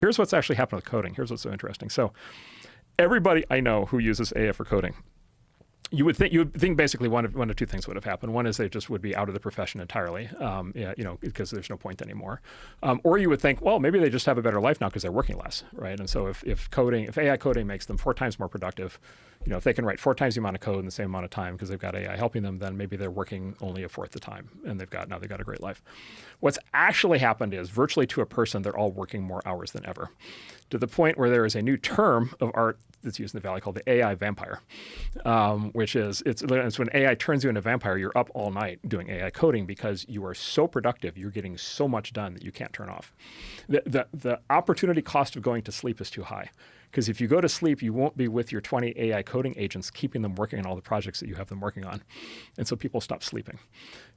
Here's what's actually happened with coding. Here's what's so interesting. So everybody I know who uses AI for coding, you would think basically one of two things would have happened. One is they just would be out of the profession entirely, because there's no point anymore. Or you would think, well, maybe they just have a better life now because they're working less, right? And so if AI coding makes them 4 times more productive, if they can write 4 times the amount of code in the same amount of time because they've got AI helping them, then maybe they're working only a fourth the time, and they've got a great life. What's actually happened is virtually to a person, they're all working more hours than ever, to the point where there is a new term of art that's used in the Valley called the AI vampire, which is it's when AI turns you into a vampire. You're up all night doing AI coding because you are so productive. You're getting so much done that you can't turn off. The opportunity cost of going to sleep is too high. Because if you go to sleep, you won't be with your 20 AI coding agents, keeping them working on all the projects that you have them working on. And so people stop sleeping.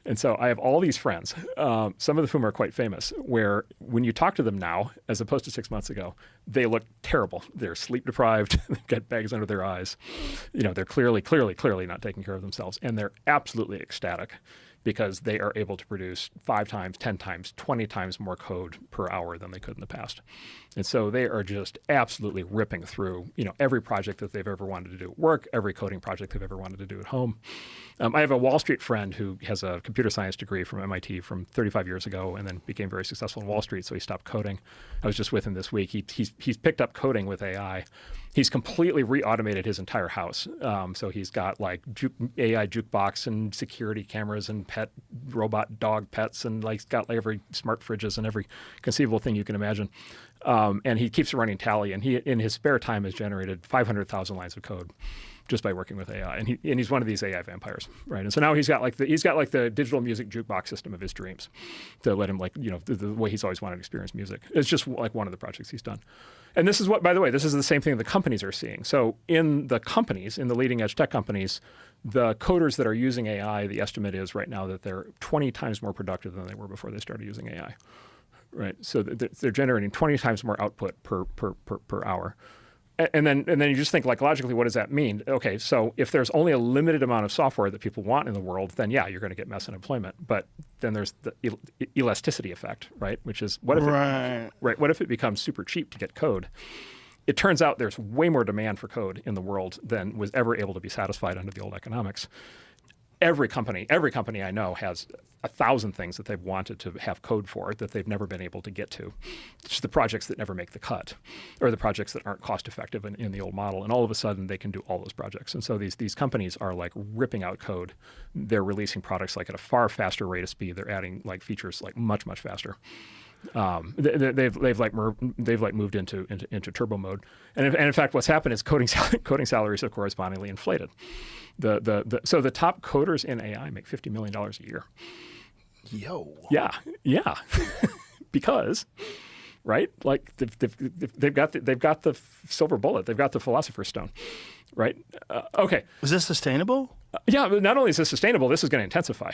And so I have all these friends, some of whom are quite famous, where when you talk to them now, as opposed to 6 months ago, they look terrible. They're sleep deprived. They've got bags under their eyes. They're clearly not taking care of themselves. And they're absolutely ecstatic because they are able to produce 5 times, 10 times, 20 times more code per hour than they could in the past. And so they are just absolutely ripping through, every project that they've ever wanted to do at work, every coding project they've ever wanted to do at home. I have a Wall Street friend who has a computer science degree from MIT from 35 years ago and then became very successful in Wall Street, so he stopped coding. I was just with him this week. He's picked up coding with AI. He's completely re-automated his entire house. So he's got like AI jukebox and security cameras and pet robot dog pets, and he's got every smart fridges and every conceivable thing you can imagine. And he keeps a running tally, and he in his spare time has generated 500,000 lines of code just by working with AI. And he's one of these AI vampires, right? And so now he's got the digital music jukebox system of his dreams to let him the way he's always wanted to experience music. It's just like one of the projects he's done. And this is what, by the way, this is the same thing the companies are seeing. So in the companies, in the leading edge tech companies, the coders that are using AI, the estimate is right now that they're 20 times more productive than they were before they started using AI, right? So they're generating 20 times more output per hour. And then you just think, logically, what does that mean? Okay, so if there's only a limited amount of software that people want in the world, then yeah, you're going to get mass unemployment. But then there's the elasticity effect, right? Which is what if it becomes super cheap to get code? It turns out there's way more demand for code in the world than was ever able to be satisfied under the old economics. Every company I know has 1,000 things that they've wanted to have code for that they've never been able to get to. It's the projects that never make the cut, or the projects that aren't cost effective in the old model. And all of a sudden they can do all those projects. And so these companies are ripping out code. They're releasing products at a far faster rate of speed. They're adding features much, much faster. They've moved into turbo mode, and in fact, what's happened is coding salaries have correspondingly inflated. So the top coders in AI make $50 million a year. Yo. Yeah, because, right? They've got the silver bullet. They've got the philosopher's stone, right? Okay. Is this sustainable? Yeah, but not only is this sustainable, this is going to intensify.